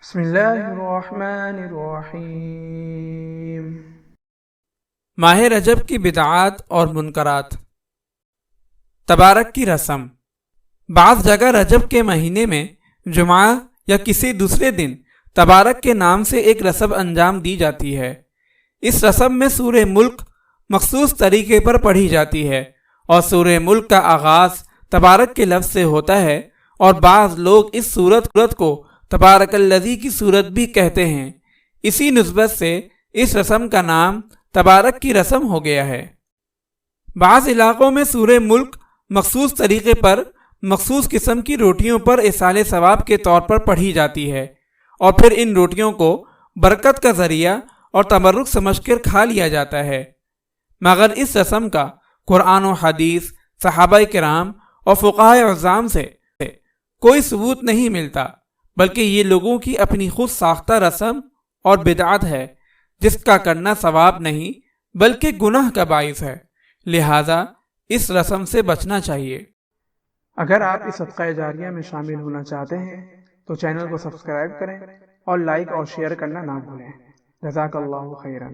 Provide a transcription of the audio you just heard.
بسم اللہ الرحمن الرحیم۔ ماہ رجب کی بدعات اور منکرات۔ تبارک کی رسم۔ بعض جگہ رجب کے مہینے میں جمعہ یا کسی دوسرے دن تبارک کے نام سے ایک رسم انجام دی جاتی ہے۔ اس رسم میں سورہ ملک مخصوص طریقے پر پڑھی جاتی ہے اور سورہ ملک کا آغاز تبارک کے لفظ سے ہوتا ہے، اور بعض لوگ اس سورت کو تبارک الذی کی سورت بھی کہتے ہیں۔ اسی نسبت سے اس رسم کا نام تبارک کی رسم ہو گیا ہے۔ بعض علاقوں میں سورہ ملک مخصوص طریقے پر مخصوص قسم کی روٹیوں پر ایصال ثواب کے طور پر پڑھی جاتی ہے، اور پھر ان روٹیوں کو برکت کا ذریعہ اور تبرک سمجھ کر کھا لیا جاتا ہے۔ مگر اس رسم کا قرآن و حدیث، صحابہ کرام اور فقہاء اعظام سے کوئی ثبوت نہیں ملتا، بلکہ یہ لوگوں کی اپنی خود ساختہ رسم اور بدعت ہے، جس کا کرنا ثواب نہیں بلکہ گناہ کا باعث ہے، لہٰذا اس رسم سے بچنا چاہیے۔ اگر آپ اس صدقہ جاریہ میں شامل ہونا چاہتے ہیں تو چینل کو سبسکرائب کریں اور لائک اور شیئر کرنا نہ بھولیں۔ جزاک اللہ خیرا۔